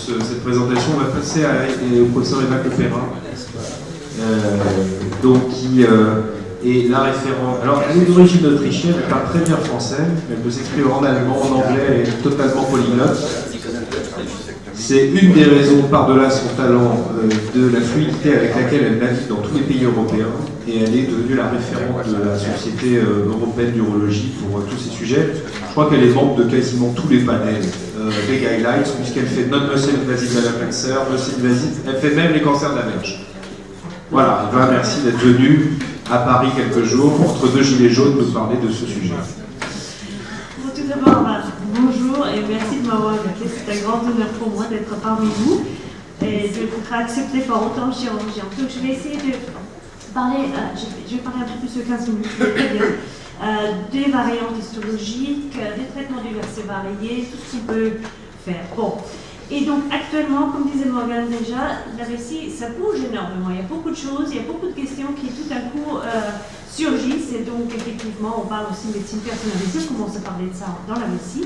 cette présentation. On va passer au professeur Eva Copera, qui est la référente. Alors, elle est d'origine autrichienne, elle parle très bien français, elle peut s'exprimer en allemand, en anglais, elle est totalement polyglotte. C'est une des raisons, par-delà son talent, de la fluidité avec laquelle elle navigue dans tous les pays européens, et elle est devenue la référente de la Société européenne d'urologie pour tous ces sujets. Je crois qu'elle est membre de quasiment tous les panels des guidelines, puisqu'elle fait non-muscle invasive bladder cancer, muscle invasive, elle fait même les cancers de la verge. Voilà, Eva, merci d'être venue à Paris quelques jours, entre deux gilets jaunes, nous parler de ce sujet. Tout d'abord, bonjour et merci de m'avoir invité. C'est un grand honneur pour moi d'être parmi vous et d'être accepté par autant de chirurgiens. Donc je vais essayer de parler, je vais parler un peu plus de 15 minutes, des variantes histologiques, des traitements divers et variés, tout ce qu'on peut faire. Bon. Et donc actuellement, comme disait Morgane déjà, la vessie, ça bouge énormément. Il y a beaucoup de choses, il y a beaucoup de questions qui tout d'un coup surgissent. Et donc effectivement, on parle aussi de médecine personnalisée, on commence à parler de ça dans la vessie.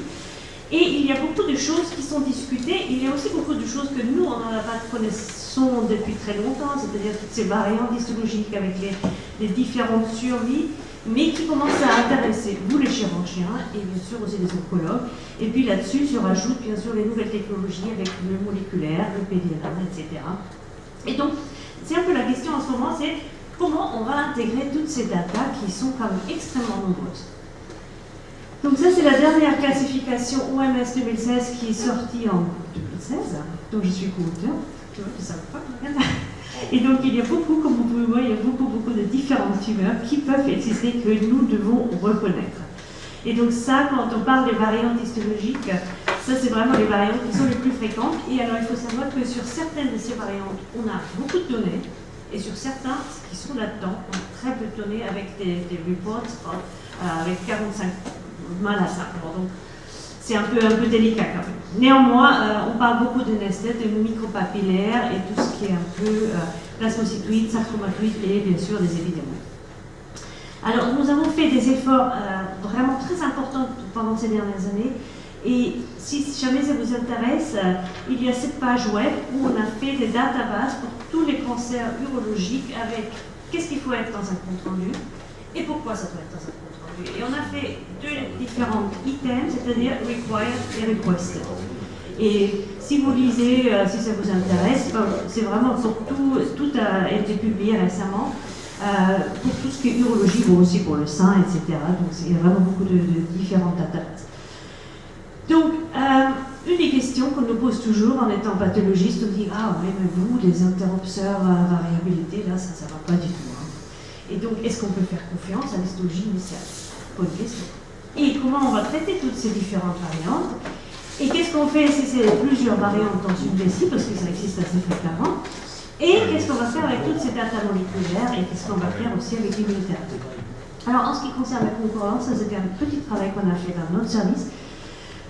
Et il y a beaucoup de choses qui sont discutées. Il y a aussi beaucoup de choses que nous, on n'en a pas de connaissance depuis très longtemps, c'est-à-dire toutes ces variantes histologiques avec les différentes survies, mais qui commencent à intéresser vous les chirurgiens et bien sûr aussi les oncologues. Et puis là-dessus se rajoutent bien sûr les nouvelles technologies avec le moléculaire, le PDRN, etc. Et donc, c'est un peu la question en ce moment, c'est comment on va intégrer toutes ces datas qui sont quand même extrêmement nombreuses. Donc ça, c'est la dernière classification OMS 2016 qui est sortie en 2016, donc je suis co-auteur, tu vois, ça va pas. Et donc il y a beaucoup, comme vous pouvez voir, il y a beaucoup de différentes tumeurs qui peuvent exister que nous devons reconnaître. Et donc ça, quand on parle des variantes histologiques, ça c'est vraiment les variantes qui sont les plus fréquentes. Et alors il faut savoir que sur certaines de ces variantes, on a beaucoup de données, et sur certains qui sont là-dedans, on a très peu de données avec des reports avec 45 malades simplement. Donc c'est un peu délicat quand même. Néanmoins, on parle beaucoup de nested, de micropapillaires et tout ce qui est un peu plasmocytoïdes, sarcomatoïdes et bien sûr des épidémies. Alors nous avons fait des efforts vraiment très importants pendant ces dernières années. Et si jamais ça vous intéresse, il y a cette page web où on a fait des databases pour tous les cancers urologiques avec qu'est-ce qu'il faut être dans un compte rendu et pourquoi ça doit être dans un compte rendu. Et on a fait deux différents items, c'est-à-dire required et requested. Et si vous lisez, si ça vous intéresse, c'est vraiment pour tout a été publié récemment. Pour tout ce qui est urologie, bon aussi pour le sein, etc. Donc il y a vraiment beaucoup de différentes databases. Donc, une des questions qu'on nous pose toujours en étant pathologiste, on dit « Ah oui, mais vous, les interrupteurs à variabilité, là, ça ne va pas du tout. Hein. » Et donc, est-ce qu'on peut faire confiance à l'histologie initiale? Bonne question. Et comment on va traiter toutes ces différentes variantes? Et qu'est-ce qu'on fait si c'est plusieurs variantes dans une vessie, parce que ça existe assez fréquemment? Et qu'est-ce qu'on va faire avec toutes ces datas moléculaires? Et qu'est-ce qu'on va faire aussi avec l'immunothérapie? Alors, en ce qui concerne la concurrence, ça c'était un petit travail qu'on a fait dans notre service.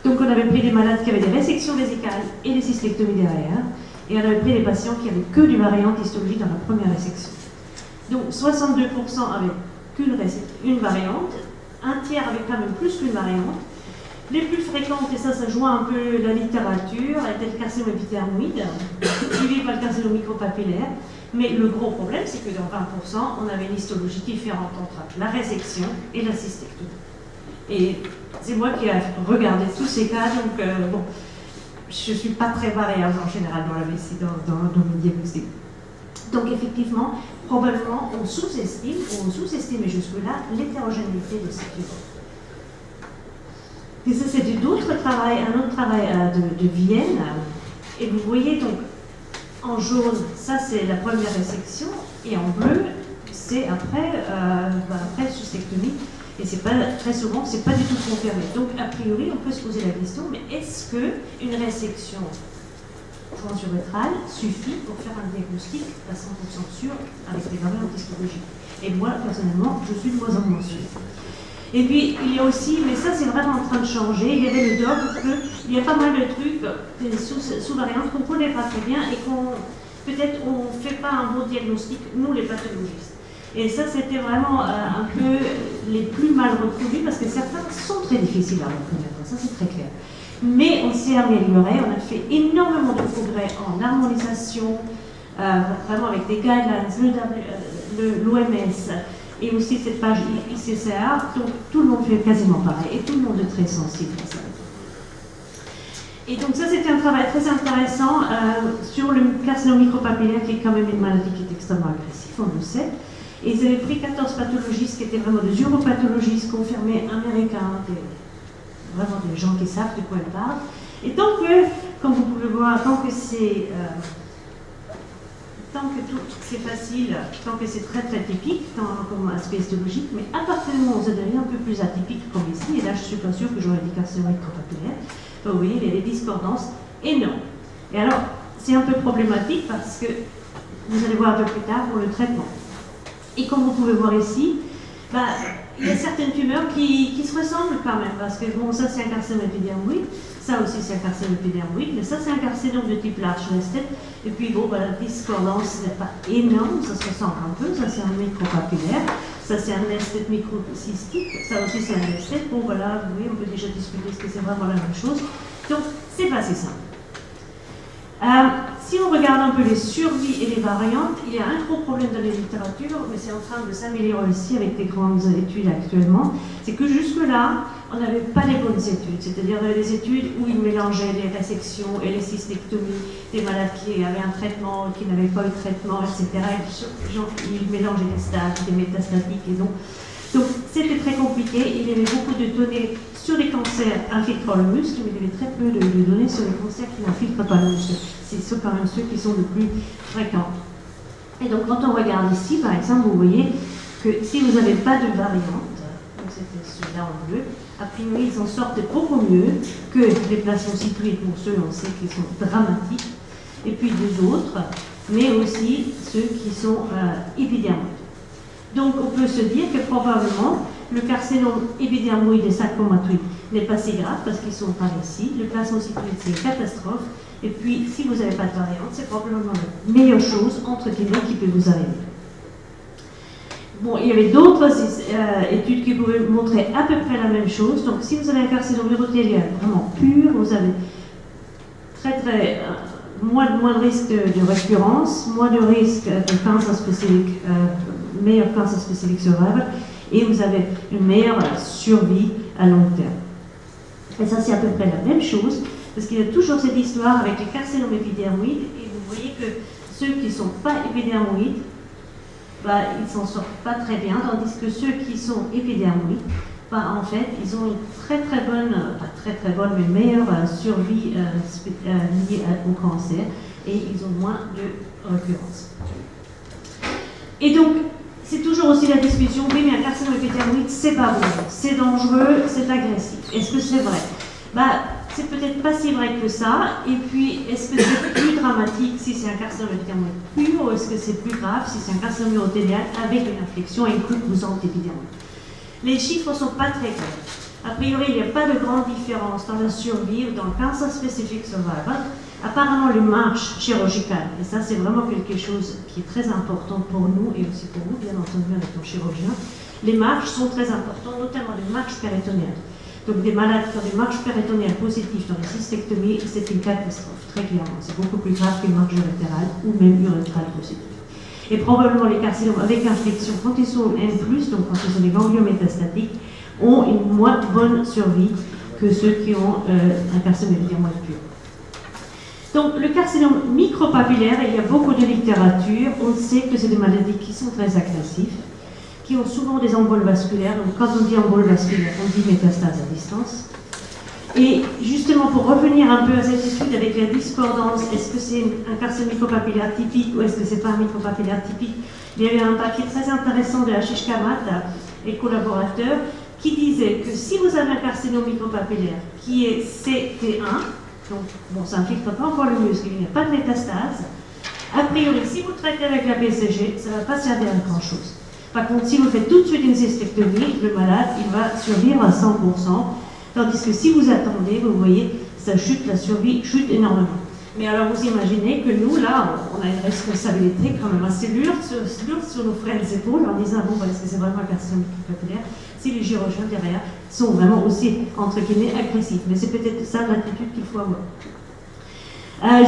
Donc on avait pris des malades qui avaient des résections vésicales et des cystectomies derrière, et on avait pris des patients qui avaient que du variante histologique dans la première résection. Donc 62% avaient une variante, un tiers avait quand même plus qu'une variante. Les plus fréquentes, et ça joint un peu la littérature, étaient le carcinome épithermoïde, suivi par le carcinome micropapillaire. Mais le gros problème, c'est que dans 20%, on avait une histologie différente entre la résection et la cystectomie. Et c'est moi qui ai regardé tous ces cas, donc bon, je ne suis pas très variable en général dans la vessie, dans le diagnostic. Donc effectivement, probablement, on sous-estime, ou on sous-estime jusque-là, l'hétérogénéité de ces tumeurs. Et ça, c'est un autre travail de Vienne. Et vous voyez donc, en jaune, ça c'est la première résection, et en bleu, c'est après cystectomie. Et c'est pas, très souvent, c'est pas du tout confirmé. Donc, a priori, on peut se poser la question, mais est-ce qu'une résection transurétrale suffit pour faire un diagnostic à 100% sûr avec des variantes histologiques? Et moi, personnellement, je suis de moins en moins sûre. Et puis, il y a aussi, mais ça, c'est vraiment en train de changer, il y avait le dogme qu'il y a pas mal de trucs, des sous-variantes qu'on ne connaît pas très bien et peut-être on ne fait pas un bon diagnostic, nous, les pathologistes. Et ça, c'était vraiment un peu les plus mal reproduits parce que certains sont très difficiles à reconnaître, ça c'est très clair. Mais on s'est amélioré, on a fait énormément de progrès en harmonisation, vraiment avec des guidelines, l'OMS et aussi cette page ICCR, donc tout le monde fait quasiment pareil et tout le monde est très sensible à ça. Et donc ça c'était un travail très intéressant sur le carcinome micropapillaire qui est quand même une maladie qui est extrêmement agressive, on le sait. Et ils avaient pris 14 pathologistes qui étaient vraiment des uropathologistes confirmés américains, vraiment des gens qui savent de quoi ils parlent. Et tant que, comme vous pouvez voir, tant que tout c'est facile, tant que c'est très très typique comme aspect histologique, mais à partir du moment où ça devient un peu plus atypique comme ici, et là je suis pas sûre que j'aurais des carcinomes micropapillaires, vous voyez, il y a des discordances énormes. Et alors, c'est un peu problématique parce que, vous allez voir un peu plus tard pour le traitement. Et comme vous pouvez voir ici, il y a certaines tumeurs qui se ressemblent quand même, parce que bon, ça c'est un carcinome épidermoïde, ça aussi c'est un carcinome épidermoïde, mais ça c'est un carcinome de type large lestate, et puis bon, la discordance n'est pas énorme, ça se ressemble un peu, ça c'est un micropapillaire, ça c'est un lestate microcystique, ça aussi c'est un lestate, bon voilà, vous voyez, on peut déjà discuter ce que c'est vraiment la même chose, donc c'est pas si simple. Si on regarde un peu les survies et les variantes, il y a un gros problème dans les littératures, mais c'est en train de s'améliorer aussi avec des grandes études actuellement, c'est que jusque-là, on n'avait pas les bonnes études, c'est-à-dire des études où ils mélangeaient les résections et les cystectomies, des malades qui avaient un traitement, qui n'avaient pas eu de traitement, etc. Et ils mélangeaient des stades, des métastatiques, et donc c'était très compliqué. Il y avait beaucoup de données sur les cancers infiltrant le muscle, mais il y avait très peu de données sur les cancers qui n'infiltrent pas le muscle. C'est quand même ceux qui sont le plus fréquents. Et donc quand on regarde ici, par exemple, vous voyez que si vous n'avez pas de variante, donc c'était celui-là en bleu, a priori ils s'en sortent beaucoup mieux que les plasmocytoïdes, pour ceux on sait qui sont dramatiques, et puis deux autres, mais aussi ceux qui sont épidermoïdes. Donc on peut se dire que probablement le carcinome épidermoïde et sarcomatoïde n'est pas si grave parce qu'ils sont par ici. Le plasmocytoïde c'est une catastrophe. Et puis si vous n'avez pas de variante, c'est probablement la meilleure chose entre guillemets qui peut vous arriver. Bon, il y avait d'autres études qui pouvaient montrer à peu près la même chose. Donc si vous avez un carcinome urothélial vraiment pur, vous avez moins de risque de récurrence, moins de risque de cancer spécifique, meilleur cancer spécifique survival, et vous avez une meilleure survie à long terme. Et ça, c'est à peu près la même chose, parce qu'il y a toujours cette histoire avec les carcinomes épidermoïdes, et vous voyez que ceux qui ne sont pas épidermoïdes, ils ne s'en sortent pas très bien, tandis que ceux qui sont épidermoïdes, en fait, ils ont une très très bonne, pas très très bonne, mais meilleure survie liée au cancer, et ils ont moins de récurrence. Et donc, c'est toujours aussi la discussion, oui, mais un carcinome épidermoïde, c'est pas bon, c'est dangereux, c'est agressif. Est-ce que c'est vrai? C'est peut-être pas si vrai que ça, et puis, est-ce que c'est plus dramatique si c'est un carcinome épidermoïde pur, ou est-ce que c'est plus grave si c'est un carcinome urothélial avec une infection et une composante épidermoïde? Les chiffres ne sont pas très clairs. A priori, il n'y a pas de grande différence dans la survie ou dans le cancer spécifique survival. Apparemment, les marches chirurgicales, et ça c'est vraiment quelque chose qui est très important pour nous et aussi pour vous, bien entendu, avec nos chirurgiens, les marches sont très importantes, notamment les marches péritonéales. Donc des malades qui ont des marches péritonéales positives dans les cystectomies, c'est une catastrophe, très clairement. C'est beaucoup plus grave qu'une marche urétérale ou même urétérale positive. Et probablement les carcinomes avec infection, quand ils sont N+, donc quand ils sont des ganglions métastatiques, ont une moins bonne survie que ceux qui ont un carcinome épidermoïde pur. Donc le carcinome micropapillaire, il y a beaucoup de littérature, on sait que c'est des maladies qui sont très agressives, qui ont souvent des emboles vasculaires, donc quand on dit emboles vasculaires, on dit métastase à distance. Et justement, pour revenir un peu à cette étude avec la discordance, est-ce que c'est un carcinome micropapillaire typique ou est-ce que c'est pas un micropapillaire typique? Il y avait un papier très intéressant de Ashish Kamath et collaborateurs qui disait que si vous avez un carcinome micropapillaire qui est CT1, donc bon, ça n'infiltre pas encore le muscle, il n'y a pas de métastase, a priori, si vous traitez avec la BCG, ça ne va pas servir à grand-chose. Par contre, si vous faites tout de suite une cystectomie, le malade, il va survivre à 100%. Tandis que si vous attendez, vous voyez, ça chute, la survie chute énormément. Mais alors vous imaginez que nous, là, on a une responsabilité quand même assez lourde sur nos frêles épaules en disant, bon, parce que c'est vraiment un carcinome capillaire, si les chirurgiens derrière sont vraiment aussi, entre guillemets, agressifs. Mais c'est peut-être ça l'attitude qu'il faut avoir.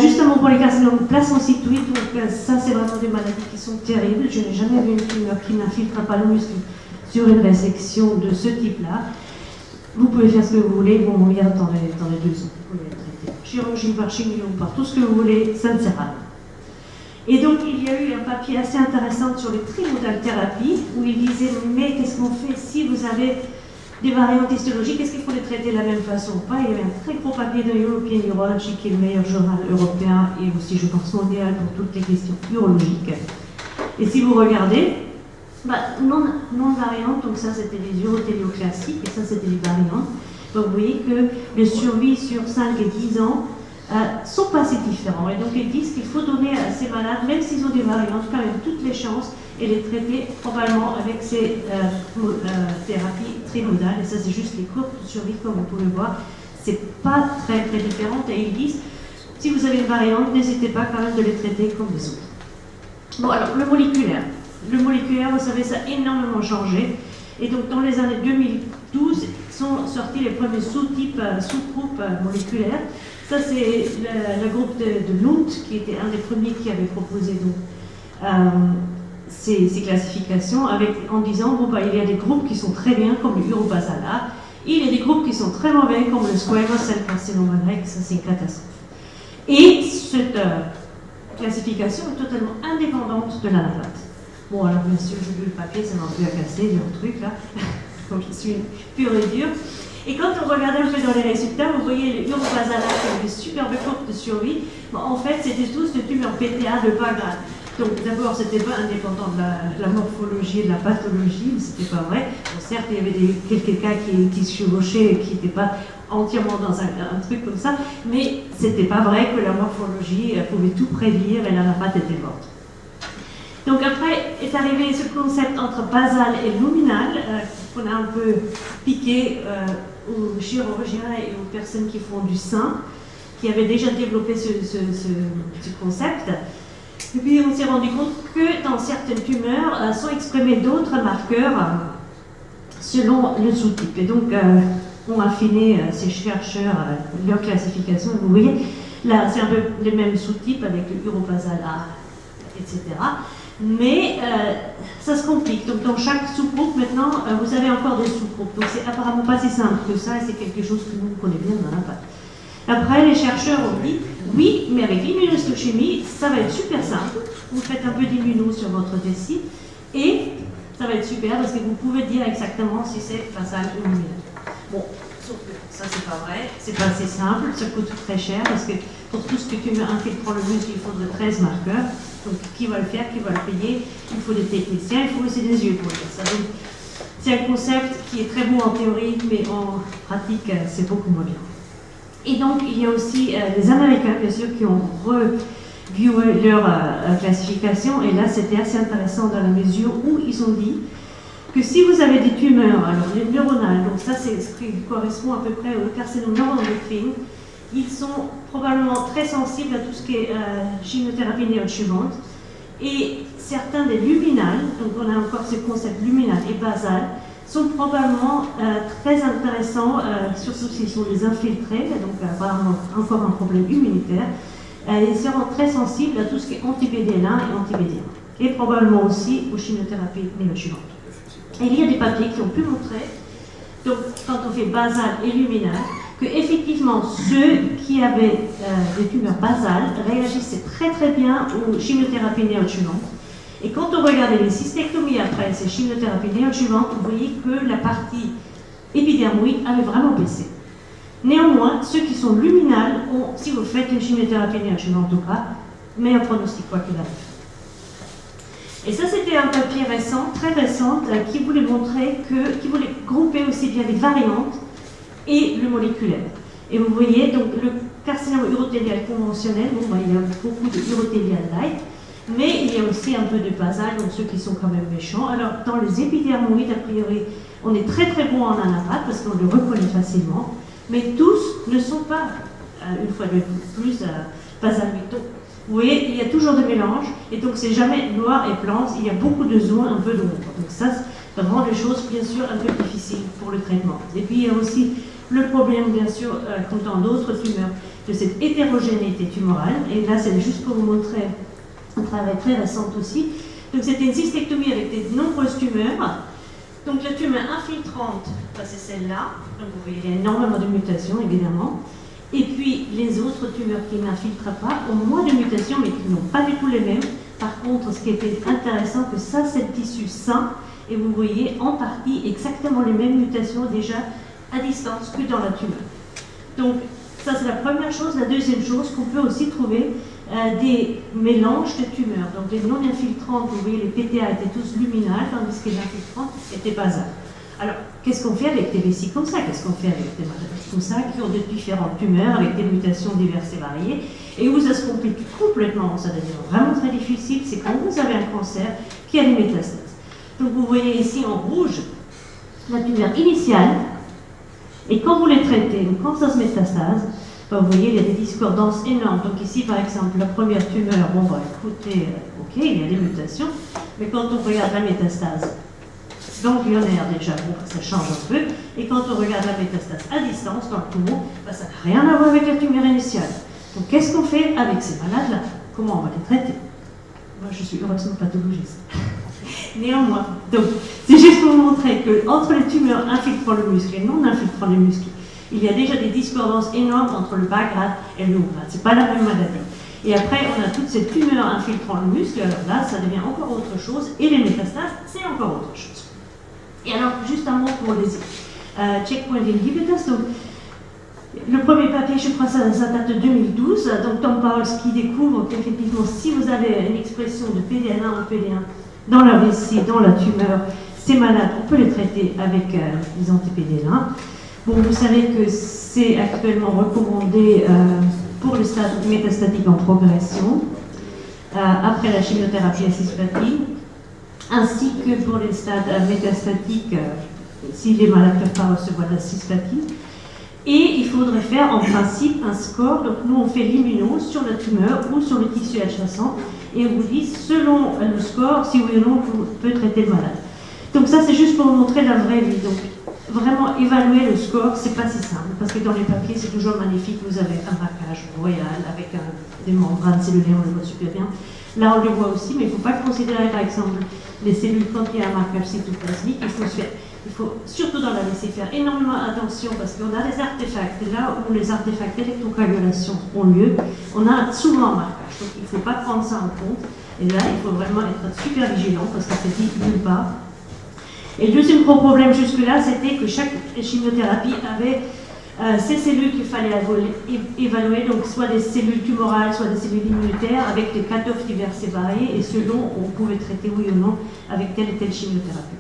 Justement pour les carcinomes placentoïdes, donc ça c'est vraiment des maladies qui sont terribles. Je n'ai jamais vu une tumeur qui n'infiltre pas le muscle sur une résection de ce type-là. Vous pouvez faire ce que vous voulez, vont mourir dans les 2 ans. Vous pouvez traiter chirurgie par chimio, par tout ce que vous voulez, ça ne sert à rien. Et donc il y a eu un papier assez intéressant sur les trimodales thérapies où il disait mais qu'est-ce qu'on fait si vous avez des variantes histologiques, est-ce qu'il faut les traiter de la même façon ou pas? Il y avait un très gros papier de European Urology qui est le meilleur journal européen et aussi je pense mondial pour toutes les questions urologiques. Et si vous regardez, non variantes, donc ça c'était les urothéliaux classiques et ça c'était les variantes. Donc vous voyez que les survies sur 5 et 10 ans sont pas si différents. Et donc ils disent qu'il faut donner à ces malades, même s'ils ont des variantes, quand même toutes les chances et les traiter probablement avec ces thérapies trimodales. Et ça c'est juste les courbes de survie comme vous pouvez voir. C'est pas très différent et ils disent, si vous avez une variante, n'hésitez pas quand même de les traiter comme les autres. Bon alors le moléculaire. Le moléculaire, vous savez, ça a énormément changé. Et donc, dans les années 2012, sont sortis les premiers sous-groupes moléculaires. Ça, c'est le groupe de Lund, qui était un des premiers qui avait proposé donc, ces classifications, en disant, bon, il y a des groupes qui sont très bien, comme le urobasala, et il y a des groupes qui sont très mauvais, comme le squamous cell carcinoma grec, ça c'est une catastrophe. Et cette classification est totalement indépendante de l'anaplate. Bon, alors bien sûr, j'ai lu le papier, ça m'a un peu agacé, il y a un truc là, comme je suis pure et dure. Et quand on regardait un peu dans les résultats, vous voyez les urobasala qui avaient des superbes courbes de survie. Bon, en fait, c'était tous des tumeurs PTA de bas grade. Donc d'abord, c'était pas indépendant de la morphologie et de la pathologie, mais c'était pas vrai. Bon, certes, il y avait quelques cas qui se chevauchaient et qui n'étaient pas entièrement dans un truc comme ça, mais c'était pas vrai que la morphologie pouvait tout prédire et la pâte était morte. Donc après est arrivé ce concept entre basal et luminal, qu'on a un peu piqué aux chirurgiens et aux personnes qui font du sein, qui avaient déjà développé ce concept. Et puis on s'est rendu compte que dans certaines tumeurs sont exprimés d'autres marqueurs selon le sous-type. Et donc on a affiné ces chercheurs leur classification. Et vous voyez, là c'est un peu les mêmes sous-types avec le urobasala, etc. Mais ça se complique. Donc dans chaque sous-groupe, maintenant, vous avez encore des sous-groupes. Donc c'est apparemment pas si simple que ça, et c'est quelque chose que nous connaissons bien dans l'impact. Après, les chercheurs ont dit, oui, mais avec l'immunohistochimie, ça va être super simple. Vous faites un peu d'immuno sur votre vessie, et ça va être super parce que vous pouvez dire exactement si c'est basal ou luminal. Bon, sauf que ça c'est pas vrai, c'est pas assez simple, ça coûte très cher parce que pour tout ce que tu infiltrant le muscle, il faudrait 13 marqueurs. Donc qui va le faire, qui va le payer? Il faut des techniciens, il faut aussi des yeux pour faire ça. Donc c'est un concept qui est très bon en théorie, mais en pratique c'est beaucoup moins bien. Et donc il y a aussi les Américains, bien sûr, qui ont reviewé leur classification, et là c'était assez intéressant dans la mesure où ils ont dit que si vous avez des tumeurs, alors les neuronales, donc ça c'est ce qui correspond à peu près au carcinome neuroendocrine, ils sont probablement très sensibles à tout ce qui est chimiothérapie néoadjuvante. Et certains des luminales, donc on a encore ce concept luminal et basal, sont probablement très intéressants, surtout s'ils sont des infiltrés, donc apparemment encore un problème immunitaire. Ils seront très sensibles à tout ce qui est anti-PD1 et anti-PD1. Et probablement aussi aux chimiothérapies néoadjuvantes. Et il y a des papiers qui ont pu montrer, donc quand on fait basal et luminal, que effectivement ceux qui avaient des tumeurs basales réagissaient très très bien aux chimiothérapies néoadjuvantes. Et quand on regardait les cystectomies après ces chimiothérapies néoadjuvantes, vous voyez que la partie épidermoïde avait vraiment baissé. Néanmoins, ceux qui sont luminales ont, si vous faites une chimiothérapie néoadjuvante ou pas, meilleur pronostic quoi qu'il arrive. Et ça, c'était un papier récent, très récent, qui voulait montrer qui voulait grouper aussi bien les variantes et le moléculaire. Et vous voyez, donc le carcinome urothélial conventionnel, bon, il y a beaucoup de urothélial light, mais il y a aussi un peu de basal, donc ceux qui sont quand même méchants. Alors, dans les épidermoïdes, a priori, on est très très bon en anapath parce qu'on le reconnaît facilement, mais tous ne sont pas, une fois de plus, basalmique. Donc, vous voyez, il y a toujours des mélanges, et donc c'est jamais noir et blanc, il y a beaucoup de zones, un peu d'ombre. Donc ça rend les choses, bien sûr, un peu difficiles pour le traitement. Et puis il y a aussi le problème, bien sûr, comme dans d'autres tumeurs, de cette hétérogénéité tumorale. Et là, c'est juste pour vous montrer un travail très récent aussi. Donc c'était une cystectomie avec de nombreuses tumeurs. Donc la tumeur infiltrante, c'est celle-là. Donc vous voyez, il y a énormément de mutations, évidemment. Et puis les autres tumeurs qui n'infiltrent pas ont moins de mutations, mais qui n'ont pas du tout les mêmes. Par contre, ce qui était intéressant, que ça, c'est le tissu sain. Et vous voyez en partie exactement les mêmes mutations déjà à distance que dans la tumeur. Donc ça, c'est la première chose. La deuxième chose, qu'on peut aussi trouver des mélanges de tumeurs. Donc les non-infiltrantes, vous voyez, les PTA étaient tous luminales, tandis que les infiltrantes étaient basales. Alors, qu'est-ce qu'on fait avec des vessies comme ça? Qu'est-ce qu'on fait avec des maladies comme ça qui ont de différentes tumeurs, avec des mutations diverses et variées? Et où ça se complique complètement, ça devient vraiment très difficile, c'est quand vous avez un cancer qui a des métastases. Donc vous voyez ici en rouge la tumeur initiale, et quand vous les traitez, donc quand ça se métastase, ben vous voyez, il y a des discordances énormes. Donc ici, par exemple, la première tumeur, bon, bah écoutez, ok, il y a des mutations, mais quand on regarde la métastase ganglionnaire déjà, bon, ça change un peu, et quand on regarde la métastase à distance, dans le poumon, ben, ça n'a rien à voir avec la tumeur initiale. Donc qu'est-ce qu'on fait avec ces malades-là? Comment on va les traiter? Moi, je suis heureusement pathologiste. Néanmoins, donc, c'est juste pour vous montrer qu'entre les tumeurs infiltrant le muscle et non infiltrant le muscle, il y a déjà des discordances énormes entre le bas grade et le haut grade. Ce n'est pas la même maladie. Et après, on a toutes ces tumeurs infiltrant le muscle, alors là, ça devient encore autre chose, et les métastases, c'est encore autre chose. Et alors, juste un mot pour les checkpoint inhibitors. Donc, le premier papier, je crois, ça date de 2012. Donc, Tom Powles qui découvre qu'effectivement, si vous avez une expression de PD-L1 ou PD-1 dans la vessie, dans la tumeur, ces malades, on peut les traiter avec les anti-PD-L1. Bon, vous savez que c'est actuellement recommandé pour le stade métastatique en progression, après la chimiothérapie à cisplatin, ainsi que pour les stades métastatiques, si les malades ne peuvent pas recevoir la cisplatin. Et il faudrait faire en principe un score. Donc nous, on fait l'immuno sur la tumeur ou sur le tissu adjacent, et on vous dit, selon le score, si oui ou non, vous pouvez traiter le malade. Donc ça, c'est juste pour vous montrer la vraie vie. Donc, vraiment évaluer le score, c'est pas si simple, parce que dans les papiers, c'est toujours magnifique, vous avez un marquage royal avec des membranes cellulaires, on le voit super bien. Là, on le voit aussi, mais il ne faut pas considérer, par exemple, les cellules quand il y a un marquage cytoplasmique. Il faut surtout dans la laisser faire énormément attention, parce qu'on a des artefacts, et là où les artefacts d'électrocoagulation ont lieu, on a souvent un marquage, donc il ne faut pas prendre ça en compte, et là, il faut vraiment être super vigilant, parce que c'est dit nulle part. Et le deuxième gros problème jusque-là, c'était que chaque chimiothérapie avait ces cellules qu'il fallait évaluer, donc soit des cellules tumorales, soit des cellules immunitaires, avec des cut-offs divers et variés, et selon on pouvait traiter oui ou non avec telle et telle chimiothérapie,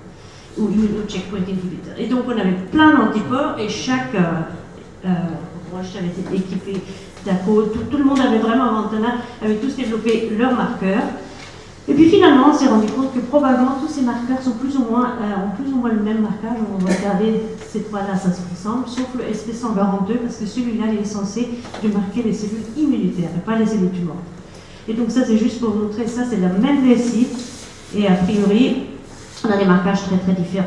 ou checkpoint inhibitor. Et donc on avait plein d'anticorps, et chaque branche avait été équipée d'ACO, tout le monde avait vraiment, avant avait tous développé leurs marqueurs. Et puis finalement, on s'est rendu compte que probablement tous ces marqueurs sont ont plus ou moins le même marquage. On va regarder ces trois-là, ça se ressemble, sauf le SP142, parce que celui-là, il est censé marquer les cellules immunitaires et pas les cellules tumorales. Et donc ça, c'est juste pour vous montrer, ça c'est la même vessie, et a priori, on a des marquages très très différents.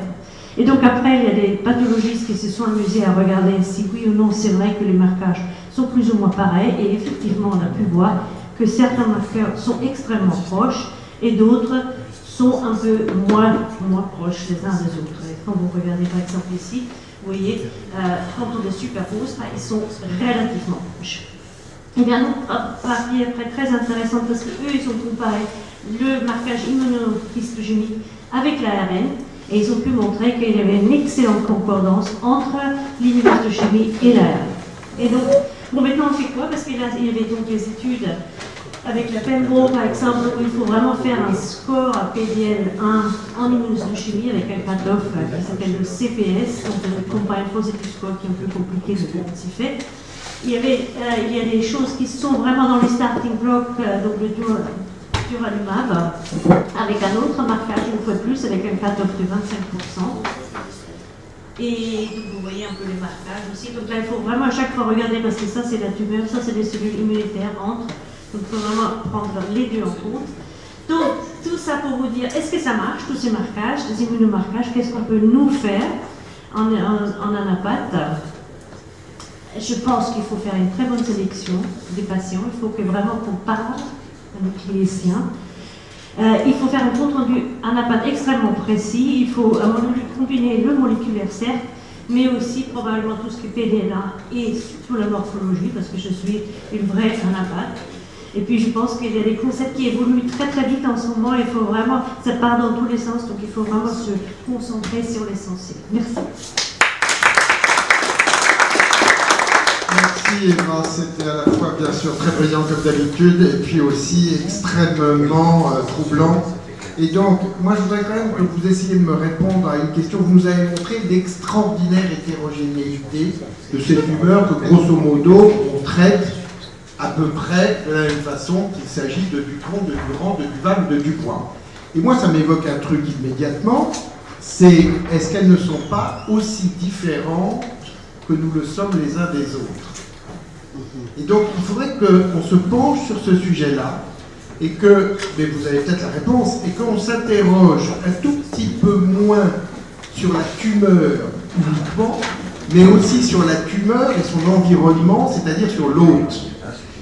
Et donc après, il y a des pathologistes qui se sont amusés à regarder si oui ou non c'est vrai que les marquages sont plus ou moins pareils, et effectivement, on a pu voir que certains marqueurs sont extrêmement proches, et d'autres sont un peu moins proches les uns des autres. Et quand vous regardez par exemple ici, vous voyez, quand on les superpose, ils sont relativement proches. Et bien, donc, partie après très intéressante, parce qu'eux, ils ont comparé le marquage immunohistogénique avec l'ARN, et ils ont pu montrer qu'il y avait une excellente concordance entre l'immunohistochimie et l'ARN. Et donc, bon, maintenant on fait quoi? Parce qu'il y avait donc des études avec la Pembro, par exemple, où il faut vraiment faire un score à PDL1 en immunohistochimie avec un cut-off qui s'appelle le CPS, donc le Combined Positive Score, qui est un peu compliqué de s'y fait. Il y a des choses qui sont vraiment dans les starting blocks, donc le durvalumab, avec un autre marquage, une fois de plus, avec un cut-off de 25%. Et donc vous voyez un peu les marquages aussi. Donc là, il faut vraiment à chaque fois regarder parce que ça, c'est la tumeur, ça, c'est les cellules immunitaires entre. Donc il faut vraiment prendre les deux en compte. Donc tout ça pour vous dire, est-ce que ça marche, tous ces marquages, ces immunomarquages, qu'est-ce qu'on peut nous faire en anapathe? Je pense qu'il faut faire une très bonne sélection des patients. Il faut que vraiment qu'on parle à nos cliniciens. Il faut faire un compte rendu anapathe extrêmement précis. Il faut à mon avis combiner le moléculaire certes, mais aussi probablement tout ce qui est PDLA et surtout la morphologie, parce que je suis une vraie anapathe. Et puis je pense qu'il y a des concepts qui évoluent très très vite en ce moment. Il faut vraiment, ça part dans tous les sens, donc il faut vraiment se concentrer sur l'essentiel. Merci. Merci Eva, c'était à la fois bien sûr très brillant comme d'habitude et puis aussi extrêmement troublant. Et donc, moi je voudrais quand même que vous essayiez de me répondre à une question. Vous nous avez montré l'extraordinaire hétérogénéité de ces tumeurs que grosso modo on traite à peu près de la même façon qu'il s'agit de Ducron, de Durand, de Duval ou de Dubois. Et moi ça m'évoque un truc immédiatement, c'est est-ce qu'elles ne sont pas aussi différentes que nous le sommes les uns des autres. Et donc, il faudrait qu'on se penche sur ce sujet-là, et que, mais vous avez peut-être la réponse, et qu'on s'interroge un tout petit peu moins sur la tumeur uniquement, mais aussi sur la tumeur et son environnement, c'est-à-dire sur l'hôte.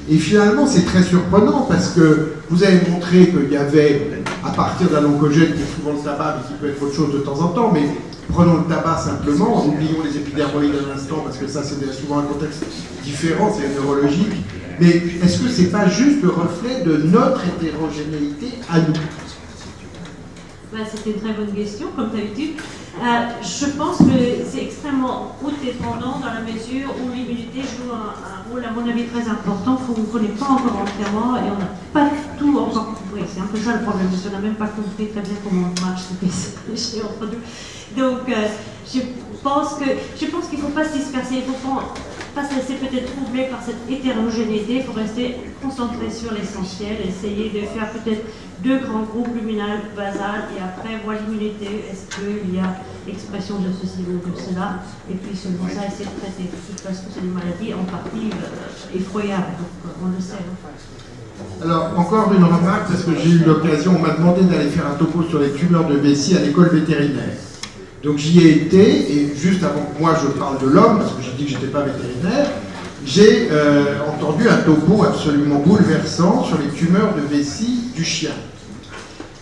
Et finalement, c'est très surprenant, parce que vous avez montré qu'il y avait, à partir d'un oncogène qui est souvent le tabac, mais qui peut être autre chose de temps en temps, mais prenons le tabac simplement, oublions les épidermoïdes un instant, parce que ça c'est souvent un contexte différent, c'est neurologique, mais est-ce que c'est pas juste le reflet de notre hétérogénéité à nous? C'était une très bonne question, comme d'habitude. Je pense que c'est extrêmement haut dépendant dans la mesure où l'immunité joue un rôle, à mon avis, très important qu'on ne connaît pas encore entièrement et on n'a pas tout encore compris. C'est un peu ça le problème, parce qu'on n'a même pas compris très bien comment marche ce entre nous. Donc, je pense qu'il ne faut pas se disperser, il ne faut pas se laisser peut-être troubler par cette hétérogénéité, il faut rester concentré sur l'essentiel, essayer de faire peut-être 2 grands groupes luminal, basal, et après voir l'immunité, est-ce qu'il y a expression de ceci ou de cela, et puis selon ça, essayer de traiter. De toute façon, c'est des maladies en partie effroyables, donc on le sait. Alors, encore une remarque, parce que j'ai eu l'occasion, on m'a demandé d'aller faire un topo sur les tumeurs de vessie à l'école vétérinaire. Donc j'y ai été, et juste avant que moi je parle de l'homme, parce que j'ai dit que je n'étais pas vétérinaire, j'ai entendu un topo absolument bouleversant sur les tumeurs de vessie du chien.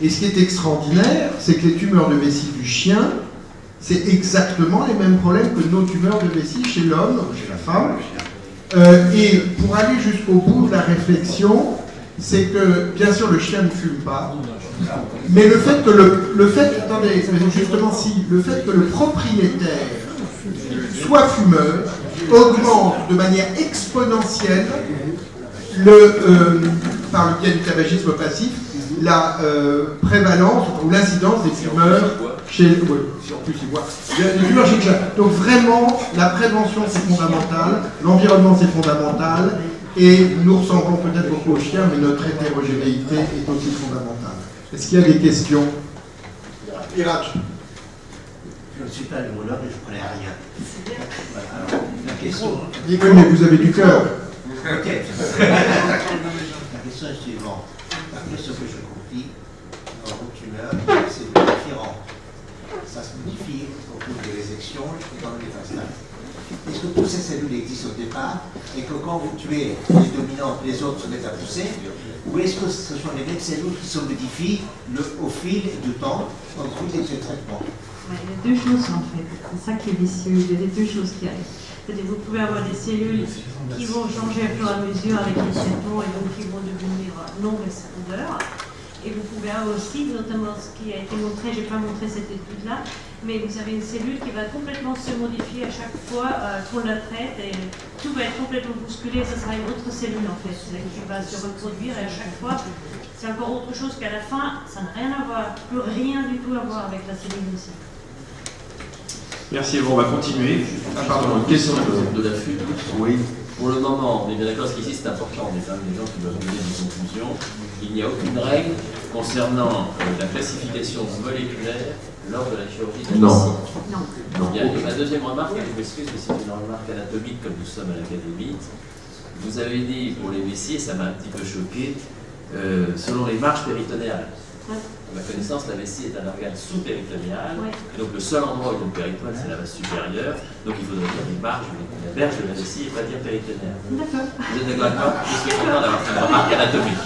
Et ce qui est extraordinaire, c'est que les tumeurs de vessie du chien, c'est exactement les mêmes problèmes que nos tumeurs de vessie chez l'homme, chez la femme. Et pour aller jusqu'au bout de la réflexion, c'est que, bien sûr, le chien ne fume pas, mais le fait que le fait que le propriétaire soit fumeur augmente de manière exponentielle par le biais du tabagisme passif la prévalence ou l'incidence des fumeurs chez les chiens. Donc vraiment, la prévention c'est fondamental, l'environnement c'est fondamental, et nous ressemblons peut-être beaucoup aux chiens, mais notre hétérogénéité est aussi fondamentale. Est-ce qu'il y a des questions? Iraj. Je ne suis pas neurologue et je ne connais rien. Voilà, alors, la question... Oui, mais vous avez du cœur. Ok. La question est suivante. D'après ce que je compris, dans vos tumeurs, c'est différent. Ça se modifie au cours des résections et dans les métastases. Est-ce que toutes ces cellules existent au départ et que quand vous tuez les dominantes, les autres se mettent à pousser? Ou est-ce que ce sont les mêmes cellules qui se modifient au fil du temps en tous les traitements? Il y a 2 choses en fait, c'est ça qui est vicieux, il y a les 2 choses qui arrivent. C'est-à-dire que vous pouvez avoir des cellules qui vont changer au fur et à mesure avec les traitements et donc qui vont devenir non respondeurs. Et vous pouvez avoir aussi, notamment ce qui a été montré, je n'ai pas montré cette étude-là, mais vous avez une cellule qui va complètement se modifier à chaque fois qu'on la traite et tout va être complètement bousculé, ça sera une autre cellule en fait, qui va se reproduire et à chaque fois c'est encore autre chose qu'à la fin, ça n'a rien à voir, plus rien du tout à voir avec la cellule aussi. Merci, bon, on va continuer. Ah pardon, une question de la fuite. Oui. Pour le moment, on est bien d'accord, parce qu'ici c'est important, on est quand même des gens qui doivent donner des conclusions. Il n'y a aucune règle concernant la classification moléculaire lors de la chirurgie de la Non. vessie. Non. Bien, et ma deuxième remarque, et je m'excuse, mais c'est une remarque anatomique comme nous sommes à l'académie. Vous avez dit pour les vessies, et ça m'a un petit peu choqué, selon les marges péritonéales. Ouais. À ma connaissance, la vessie est un organe sous-péritonéal, Ouais. et donc le seul endroit où il y a le péritoine, c'est la base supérieure, donc il faudrait dire les marges, la berge de la vessie et pas dire péritonéale. D'accord. Vous êtes d'accord avec moi? Je suis content d'avoir fait une remarque anatomique.